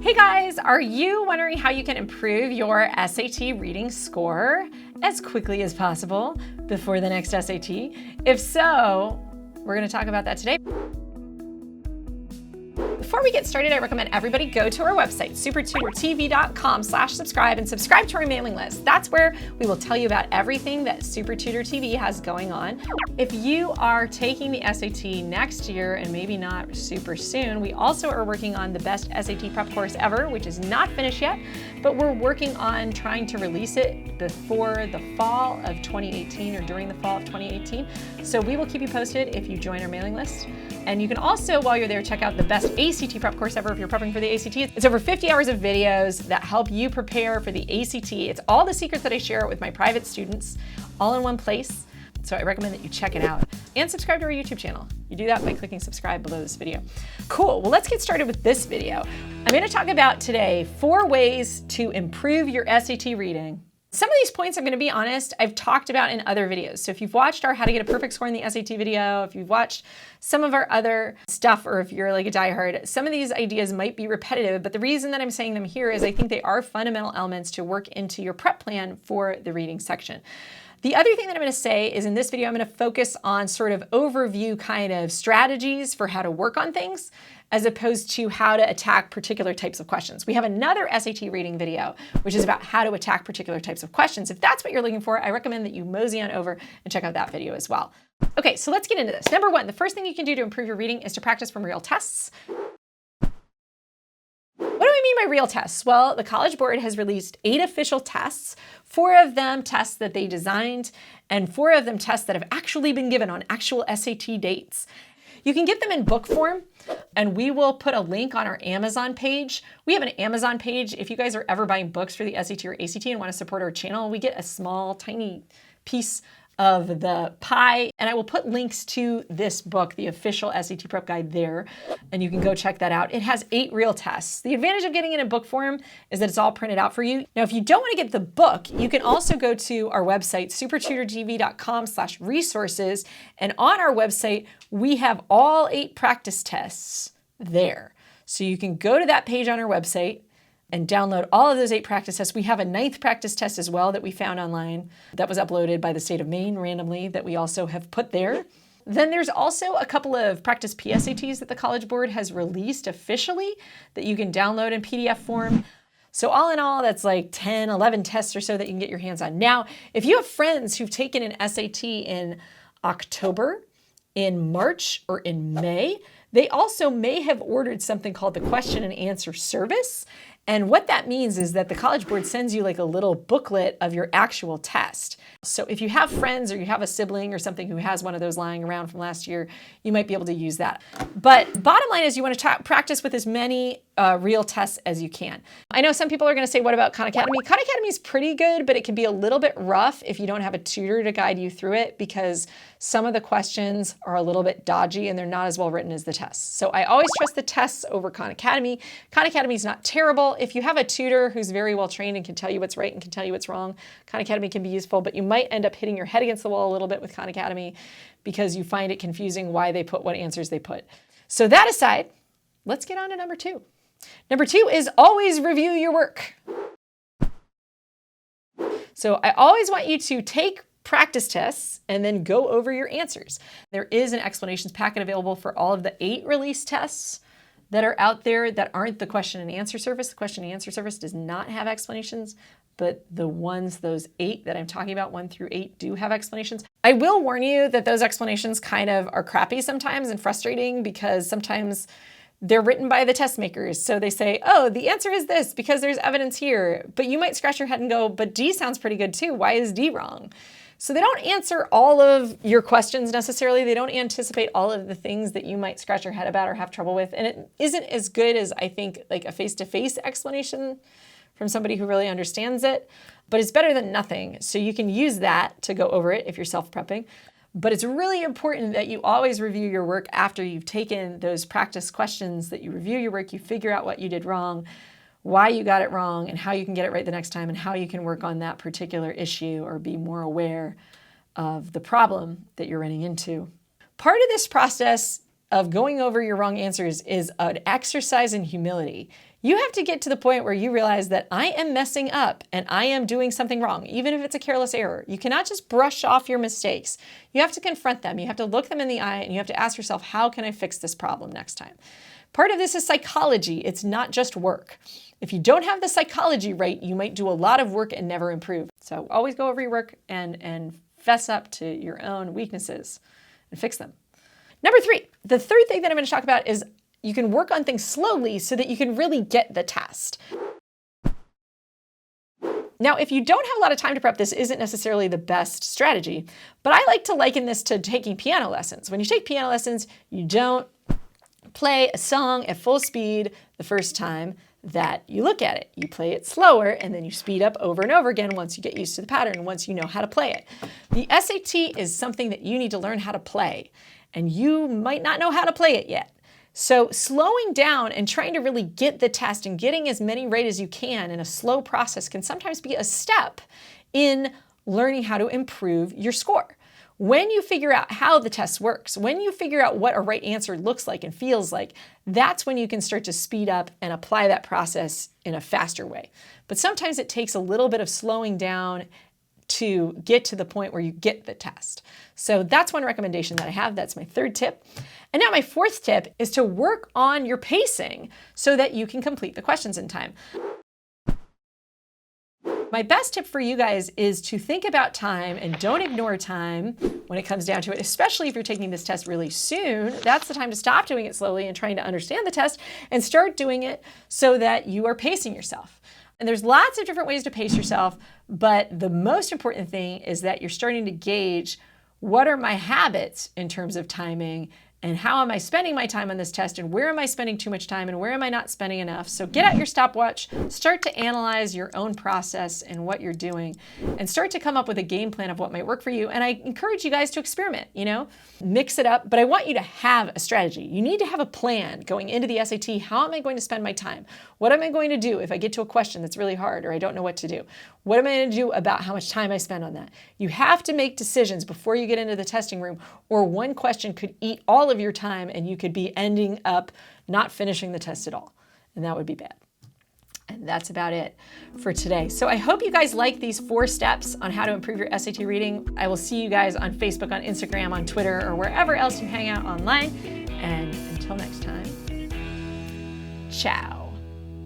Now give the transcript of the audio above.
Hey guys, are you wondering how you can improve your SAT reading score as quickly as possible before the next SAT? If so, we're going to talk about that today. Before we get started, I recommend everybody go to our website, SupertutorTV.com/subscribe, and subscribe to our mailing list. That's where we will tell you about everything that SupertutorTV has going on. If you are taking the SAT next year and maybe not super soon, we also are working on the best SAT prep course ever, which is not finished yet, but we're working on trying to release it before the fall of 2018 or during the fall of 2018. So we will keep you posted if you join our mailing list. And you can also, while you're there, check out the best ACT prep course ever if you're prepping for the ACT. It's over 50 hours of videos that help you prepare for the ACT. It's all the secrets that I share with my private students, all in one place. So I recommend that you check it out. And subscribe to our YouTube channel. You do that by clicking subscribe below this video. Cool, well, let's get started with this video. I'm gonna talk about today 4 ways to improve your SAT reading. Some of these points, I'm gonna be honest, I've talked about in other videos. So if you've watched our How to Get a Perfect Score in the SAT video, if you've watched some of our other stuff, or if you're like a diehard, some of these ideas might be repetitive, but the reason that I'm saying them here is I think they are fundamental elements to work into your prep plan for the reading section. The other thing that I'm going to say is in this video, I'm going to focus on sort of overview kind of strategies for how to work on things, as opposed to how to attack particular types of questions. We have another SAT reading video, which is about how to attack particular types of questions. If that's what you're looking for, I recommend that you mosey on over and check out that video as well. Okay, so let's get into this. Number 1, the first thing you can do to improve your reading is to practice from real tests. What do I mean by real tests? Well, the College Board has released 8 official tests, 4 of them tests that they designed, and 4 of them tests that have actually been given on actual SAT dates. You can get them in book form, and we will put a link on our Amazon page. We have an Amazon page. If you guys are ever buying books for the SAT or ACT and want to support our channel, we get a small, tiny piece of the pie, and I will put links to this book, the official SAT prep guide, there, and you can go check that out. It has 8 real tests. The advantage of getting it in book form is that it's all printed out for you. Now, if you don't want to get the book, you can also go to our website, SupertutorTV.com/resources, and on our website, we have all 8 practice tests there. So you can go to that page on our website and download all of those 8 practice tests. We have a 9th practice test as well that we found online that was uploaded by the state of Maine randomly that we also have put there. Then there's also a couple of practice PSATs that the College Board has released officially that you can download in PDF form. So all in all, that's like 10, 11 tests or so that you can get your hands on. Now, if you have friends who've taken an SAT in October, in March, or in May, they also may have ordered something called the question and answer service. And what that means is that the College Board sends you like a little booklet of your actual test. So if you have friends or you have a sibling or something who has one of those lying around from last year, you might be able to use that. But bottom line is you want to practice with as many real tests as you can. I know some people are going to say, what about Khan Academy? Khan Academy is pretty good, but it can be a little bit rough if you don't have a tutor to guide you through it, because some of the questions are a little bit dodgy and they're not as well written as the tests. So I always trust the tests over Khan Academy. Khan Academy is not terrible. If you have a tutor who's very well trained and can tell you what's right and can tell you what's wrong, Khan Academy can be useful, but you might end up hitting your head against the wall a little bit with Khan Academy because you find it confusing why they put what answers they put. So that aside, let's get on to number 2. Number 2 is always review your work. So I always want you to take practice tests and then go over your answers. There is an explanations packet available for all of the 8 release tests that are out there that aren't the question and answer service. The question and answer service does not have explanations, but the ones, those 8 that I'm talking about, 1 through 8, do have explanations. I will warn you that those explanations kind of are crappy sometimes and frustrating, because sometimes they're written by the test makers. So they say, oh, the answer is this because there's evidence here. But you might scratch your head and go, but D sounds pretty good too. Why is D wrong? So they don't answer all of your questions necessarily. They don't anticipate all of the things that you might scratch your head about or have trouble with. And it isn't as good as, I think, like a face-to-face explanation from somebody who really understands it, but it's better than nothing. So you can use that to go over it if you're self-prepping. But it's really important that you always review your work after you've taken those practice questions, that you review your work, you figure out what you did wrong, why you got it wrong, and how you can get it right the next time, and how you can work on that particular issue or be more aware of the problem that you're running into. Part of this process of going over your wrong answers is an exercise in humility. You have to get to the point where you realize that I am messing up and I am doing something wrong, even if it's a careless error. You cannot just brush off your mistakes. You have to confront them. You have to look them in the eye and you have to ask yourself, how can I fix this problem next time? Part of this is psychology. It's not just work. If you don't have the psychology right, you might do a lot of work and never improve. So always go over your work and fess up to your own weaknesses and fix them. Number 3, the third thing that I'm going to talk about is you can work on things slowly so that you can really get the test. Now, if you don't have a lot of time to prep, this isn't necessarily the best strategy, but I like to liken this to taking piano lessons. When you take piano lessons, you don't play a song at full speed the first time that you look at it. You play it slower and then you speed up over and over again once you get used to the pattern, once you know how to play it. The SAT is something that you need to learn how to play, and you might not know how to play it yet. So slowing down and trying to really get the test and getting as many right as you can in a slow process can sometimes be a step in learning how to improve your score. When you figure out how the test works, when you figure out what a right answer looks like and feels like, that's when you can start to speed up and apply that process in a faster way. But sometimes it takes a little bit of slowing down to get to the point where you get the test. So that's one recommendation that I have. That's my third tip. And now my fourth tip is to work on your pacing so that you can complete the questions in time. My best tip for you guys is to think about time and don't ignore time when it comes down to it, especially if you're taking this test really soon. That's the time to stop doing it slowly and trying to understand the test and start doing it so that you are pacing yourself. And there's lots of different ways to pace yourself, but the most important thing is that you're starting to gauge what are my habits in terms of timing and how am I spending my time on this test and where am I spending too much time and where am I not spending enough? So get out your stopwatch, start to analyze your own process and what you're doing and start to come up with a game plan of what might work for you. And I encourage you guys to experiment, mix it up, but I want you to have a strategy. You need to have a plan going into the SAT. How am I going to spend my time? What am I going to do if I get to a question that's really hard or I don't know what to do? What am I going to do about how much time I spend on that? You have to make decisions before you get into the testing room, or one question could eat all of your time and you could be ending up not finishing the test at all. And that would be bad. And that's about it for today. So I hope you guys like these 4 steps on how to improve your SAT reading. I will see you guys on Facebook, on Instagram, on Twitter, or wherever else you hang out online. And until next time, ciao.